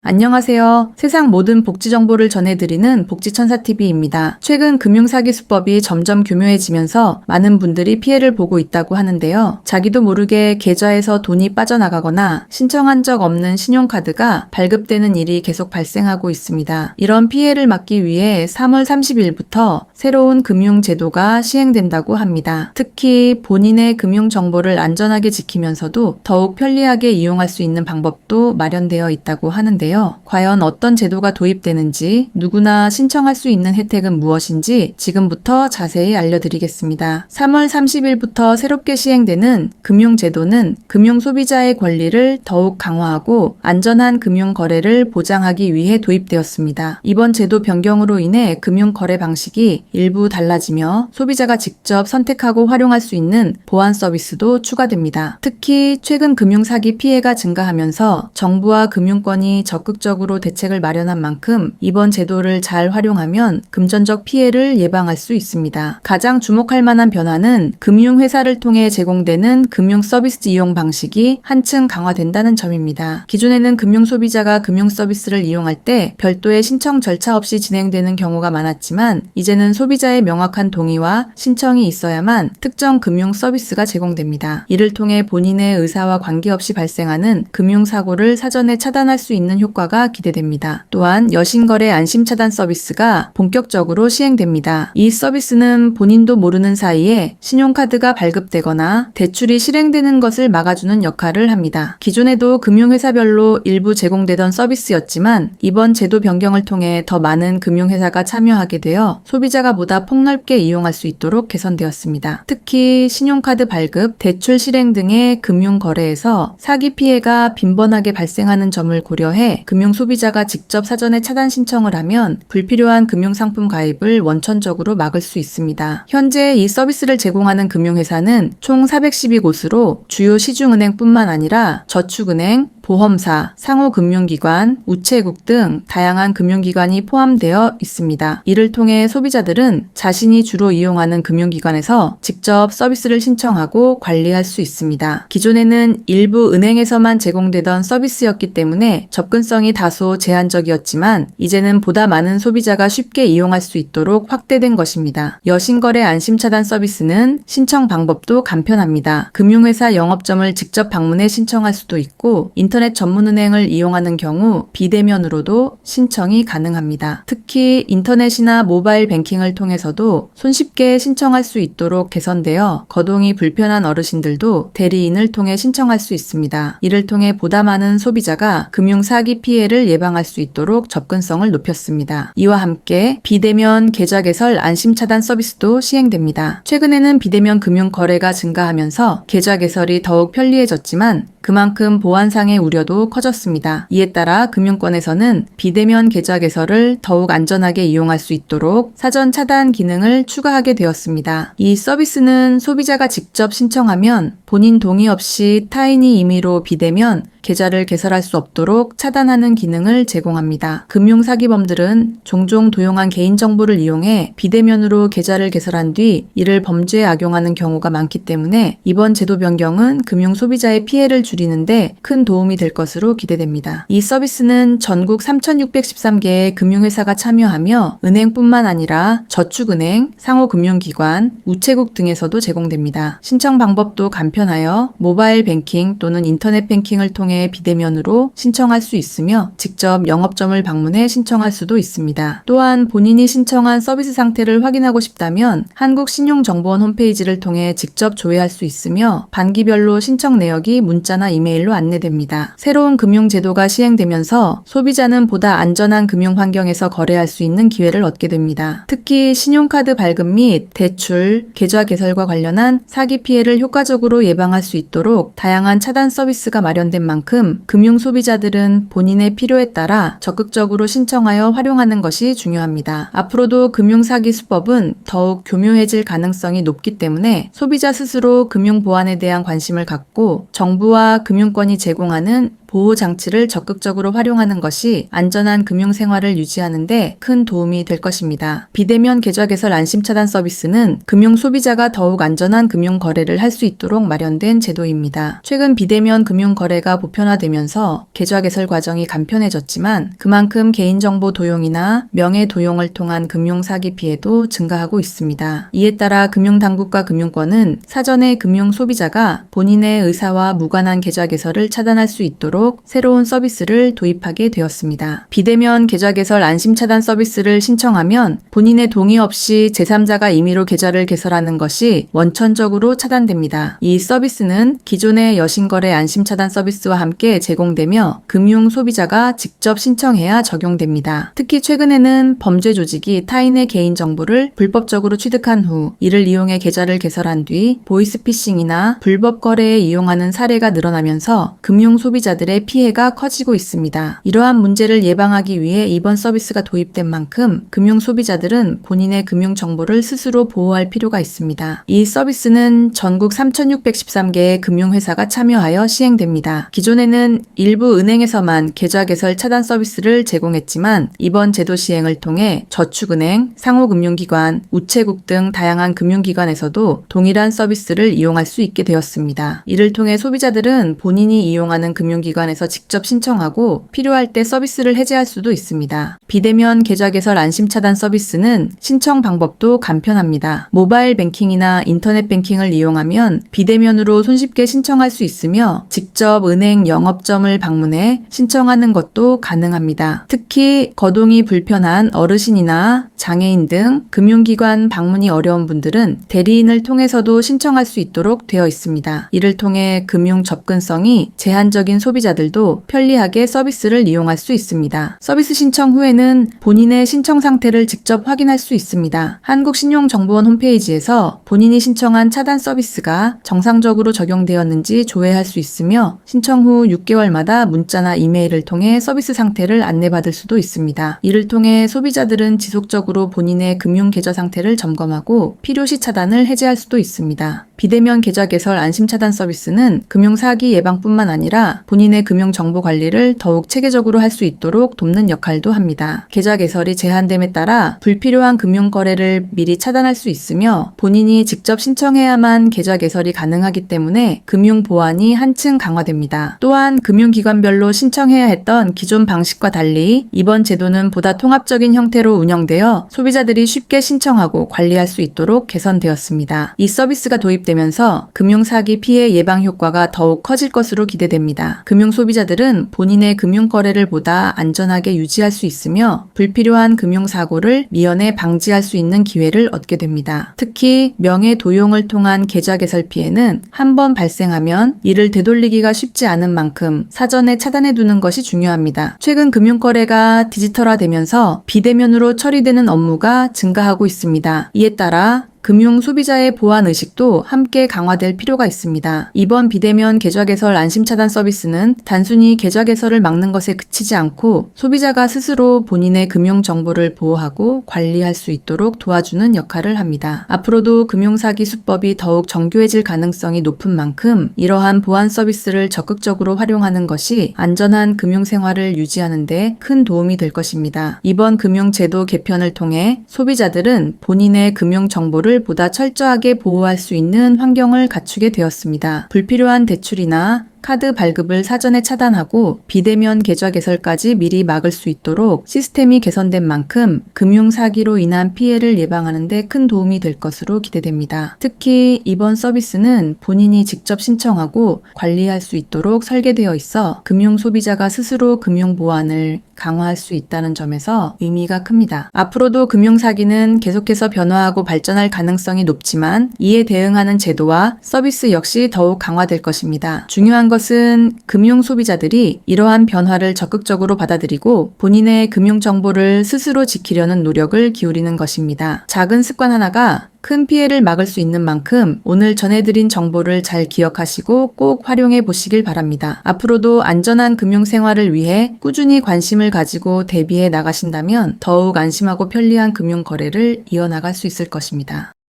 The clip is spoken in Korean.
안녕하세요. 세상 모든 복지 정보를 전해드리는 복지천사TV입니다. 최근 금융사기 수법이 점점 교묘해지면서 많은 분들이 피해를 보고 있다고 하는데요. 자기도 모르게 계좌에서 돈이 빠져나가거나 신청한 적 없는 신용카드가 발급되는 일이 계속 발생하고 있습니다. 이런 피해를 막기 위해 3월 30일부터 새로운 금융제도가 시행된다고 합니다. 특히 본인의 금융정보를 안전하게 지키면서도 더욱 편리하게 이용할 수 있는 방법도 마련되어 있다고 하는데요. 과연 어떤 제도가 도입되는지, 누구나 신청할 수 있는 혜택은 무엇인지 지금부터 자세히 알려드리겠습니다. 3월 30일부터 새롭게 시행되는 금융제도는 금융소비자의 권리를 더욱 강화하고 안전한 금융거래를 보장하기 위해 도입되었습니다. 이번 제도 변경으로 인해 금융거래 방식이 일부 달라지며 소비자가 직접 선택하고 활용할 수 있는 보안 서비스도 추가됩니다. 특히 최근 금융사기 피해가 증가하면서 정부와 금융권이 적극적으로 대책을 마련한 만큼 이번 제도를 잘 활용하면 금전적 피해를 예방할 수 있습니다. 가장 주목할 만한 변화는 금융회사를 통해 제공되는 금융 서비스 이용 방식이 한층 강화된다는 점입니다. 기존에는 금융소비자가 금융 서비스를 이용할 때 별도의 신청 절차 없이 진행되는 경우가 많았지만 이제는 소비자의 명확한 동의와 신청이 있어야만 특정 금융 서비스가 제공됩니다. 이를 통해 본인의 의사와 관계없이 발생하는 금융사고를 사전에 차단할 수 있는 효과가 기대됩니다. 또한 여신거래 안심차단 서비스가 본격적으로 시행됩니다. 이 서비스는 본인도 모르는 사이에 신용카드가 발급되거나 대출이 실행되는 것을 막아주는 역할을 합니다. 기존에도 금융회사별로 일부 제공되던 서비스였지만 이번 제도 변경을 통해 더 많은 금융회사가 참여하게 되어 소비자가 보다 폭넓게 이용할 수 있도록 개선되었습니다. 특히 신용카드 발급, 대출 실행 등의 금융거래에서 사기 피해가 빈번하게 발생하는 점을 고려해 금융소비자가 직접 사전에 차단 신청을 하면 불필요한 금융상품 가입을 원천적으로 막을 수 있습니다. 현재 이 서비스를 제공하는 금융회사는 총 412곳으로 주요 시중은행뿐만 아니라 저축은행, 보험사, 상호금융기관, 우체국 등 다양한 금융기관이 포함되어 있습니다. 이를 통해 소비자들은 자신이 주로 이용하는 금융기관에서 직접 서비스를 신청하고 관리할 수 있습니다. 기존에는 일부 은행에서만 제공되던 서비스였기 때문에 접근성이 다소 제한적이었지만 이제는 보다 많은 소비자가 쉽게 이용할 수 있도록 확대된 것입니다. 여신거래 안심차단 서비스는 신청 방법도 간편합니다. 금융회사 영업점을 직접 방문해 신청할 수도 있고 인터넷 전문은행을 이용하는 경우 비대면으로도 신청이 가능합니다. 특히 인터넷이나 모바일 뱅킹을 통해서도 손쉽게 신청할 수 있도록 개선되어 거동이 불편한 어르신들도 대리인을 통해 신청할 수 있습니다. 이를 통해 보다 많은 소비자가 금융사기 피해를 예방할 수 있도록 접근성을 높였습니다. 이와 함께 비대면 계좌 개설 안심차단 서비스도 시행됩니다. 최근에는 비대면 금융거래가 증가하면서 계좌 개설이 더욱 편리해졌지만 그만큼 보안상의 우려도 커졌습니다. 이에 따라 금융권에서는 비대면 계좌 개설을 더욱 안전하게 이용할 수 있도록 사전 차단 기능을 추가하게 되었습니다. 이 서비스는 소비자가 직접 신청하면 본인 동의 없이 타인이 임의로 비대면 계좌를 개설할 수 없도록 차단하는 기능을 제공합니다. 금융사기범들은 종종 도용한 개인정보를 이용해 비대면으로 계좌를 개설한 뒤 이를 범죄에 악용하는 경우가 많기 때문에 이번 제도 변경은 금융소비자의 피해를 줄이는데 큰 도움이 될 것으로 기대됩니다. 이 서비스는 전국 3,613개의 금융회사가 참여하며 은행뿐만 아니라 저축은행, 상호금융기관, 우체국 등에서도 제공됩니다. 신청 방법도 간편하여 모바일 뱅킹 또는 인터넷 뱅킹을 통해 비대면으로 신청할 수 있으며 직접 영업점을 방문해 신청할 수도 있습니다. 또한 본인이 신청한 서비스 상태를 확인하고 싶다면 한국신용정보원 홈페이지를 통해 직접 조회할 수 있으며 반기별로 신청 내역이 문자나 이메일로 안내됩니다. 새로운 금융제도가 시행되면서 소비자는 보다 안전한 금융 환경에서 거래할 수 있는 기회를 얻게 됩니다. 특히 신용카드 발급 및 대출, 계좌 개설과 관련한 사기 피해를 효과적으로 예방할 수 있도록 다양한 차단 서비스가 마련된 만큼 금융 소비자들은 본인의 필요에 따라 적극적으로 신청하여 활용하는 것이 중요합니다. 앞으로도 금융 사기 수법은 더욱 교묘해질 가능성이 높기 때문에 소비자 스스로 금융 보안에 대한 관심을 갖고 정부와 금융권이 제공하는 보호 장치를 적극적으로 활용하는 것이 안전한 금융 생활을 유지하는 데 큰 도움이 될 것입니다. 비대면 계좌 개설 안심 차단 서비스는 금융 소비자가 더욱 안전한 금융 거래를 할 수 있도록 마련된 제도입니다. 최근 비대면 금융 거래가 보편화되면서 계좌 개설 과정이 간편해졌지만 그만큼 개인정보 도용이나 명예 도용을 통한 금융 사기 피해도 증가하고 있습니다. 이에 따라 금융당국과 금융권은 사전에 금융 소비자가 본인의 의사와 무관한 계좌 개설을 차단할 수 있도록 새로운 서비스를 도입하게 되었습니다. 비대면 계좌 개설 안심 차단 서비스를 신청하면 본인의 동의 없이 제3자가 임의로 계좌를 개설하는 것이 원천적으로 차단됩니다. 이 서비스는 기존의 여신거래 안심 차단 서비스와 함께 제공되며 금융 소비자가 직접 신청해야 적용됩니다. 특히 최근에는 범죄 조직이 타인의 개인 정보를 불법적으로 취득한 후 이를 이용해 계좌를 개설한 뒤 보이스피싱이나 불법 거래에 이용하는 사례가 늘어나면서 금융 소비자들의 피해가 커지고 있습니다. 이러한 문제를 예방하기 위해 이번 서비스가 도입된 만큼 금융 소비자들은 본인의 금융 정보를 스스로 보호할 필요가 있습니다. 이 서비스는 전국 3,613개의 금융회사가 참여하여 시행됩니다. 기존에는 일부 은행에서만 계좌 개설 차단 서비스를 제공했지만 이번 제도 시행을 통해 저축은행, 상호금융기관, 우체국 등 다양한 금융기관에서도 동일한 서비스를 이용할 수 있게 되었습니다. 이를 통해 소비자들은 본인이 이용하는 금융기관에서 직접 신청하고 필요할 때 서비스를 해제할 수도 있습니다. 비대면 계좌 개설 안심 차단 서비스는 신청 방법도 간편합니다. 모바일 뱅킹이나 인터넷 뱅킹을 이용하면 비대면으로 손쉽게 신청할 수 있으며 직접 은행 영업점을 방문해 신청하는 것도 가능합니다. 특히 거동이 불편한 어르신이나 장애인 등 금융기관 방문이 어려운 분들은 대리인을 통해서도 신청할 수 있도록 되어 있습니다. 이를 통해 금융 접근성이 제한적인 소비자들도 편리하게 서비스를 이용할 수 있습니다. 서비스 신청 후에는 본인의 신청 상태를 직접 확인할 수 있습니다. 한국신용정보원 홈페이지에서 본인이 신청한 차단 서비스가 정상적으로 적용되었는지 조회할 수 있으며 신청 후 6개월마다 문자나 이메일을 통해 서비스 상태를 안내받을 수도 있습니다. 이를 통해 소비자들은 지속적으로 본인의 금융 계좌 상태를 점검하고 필요시 차단을 해제할 수도 있습니다. 비대면 계좌 개설 안심 차단 서비스는 금융 사기 예방뿐만 아니라 본인의 금융 정보 관리를 더욱 체계적으로 할 수 있도록 돕는 역할도 합니다. 계좌 개설이 제한됨에 따라 불필요한 금융 거래를 미리 차단할 수 있으며 본인이 직접 신청해야만 계좌 개설이 가능하기 때문에 금융 보안이 한층 강화됩니다. 또한 금융기관별로 신청해야 했던 기존 방식과 달리 이번 제도는 보다 통합적인 형태로 운영되어 소비자들이 쉽게 신청하고 관리할 수 있도록 개선되었습니다. 이 서비스가 도입되면서 금융사기 피해 예방 효과가 더욱 커질 것으로 기대됩니다. 금융 소비자들은 본인의 금융 거래를 보다 안전하게 유지할 수 있으며 불필요한 금융사고를 미연에 방지할 수 있는 기회를 얻게 됩니다. 특히 명예 도용을 통한 계좌 개설 피해는 한 번 발생하면 이를 되돌리기가 쉽지 않은 만큼 사전에 차단해 두는 것이 중요합니다. 최근 금융거래가 디지털화되면서 비대면으로 처리되는 업무가 증가하고 있습니다. 이에 따라 금융 소비자의 보안 의식도 함께 강화될 필요가 있습니다. 이번 비대면 계좌 개설 안심 차단 서비스는 단순히 계좌 개설을 막는 것에 그치지 않고 소비자가 스스로 본인의 금융 정보를 보호하고 관리할 수 있도록 도와주는 역할을 합니다. 앞으로도 금융 사기 수법이 더욱 정교해질 가능성이 높은 만큼 이러한 보안 서비스를 적극적으로 활용하는 것이 안전한 금융 생활을 유지하는 데 큰 도움이 될 것입니다. 이번 금융 제도 개편을 통해 소비자들은 본인의 금융 정보를 보다 철저하게 보호할 수 있는 환경을 갖추게 되었습니다. 불필요한 대출이나 카드 발급을 사전에 차단하고 비대면 계좌 개설까지 미리 막을 수 있도록 시스템이 개선된 만큼 금융 사기로 인한 피해를 예방하는 데 큰 도움이 될 것으로 기대됩니다. 특히 이번 서비스는 본인이 직접 신청하고 관리할 수 있도록 설계되어 있어 금융 소비자가 스스로 금융 보안을 강화할 수 있다는 점에서 의미가 큽니다. 앞으로도 금융 사기는 계속해서 변화하고 발전할 가능성이 높지만 이에 대응하는 제도와 서비스 역시 더욱 강화될 것입니다. 중요한 것은 금융 소비자들이 이러한 변화를 적극적으로 받아들이고 본인의 금융 정보를 스스로 지키려는 노력을 기울이는 것입니다. 작은 습관 하나가 큰 피해를 막을 수 있는 만큼 오늘 전해드린 정보를 잘 기억하시고 꼭 활용해 보시길 바랍니다. 앞으로도 안전한 금융 생활을 위해 꾸준히 관심을 가지고 대비해 나가신다면 더욱 안심하고 편리한 금융 거래를 이어나갈 수 있을 것입니다.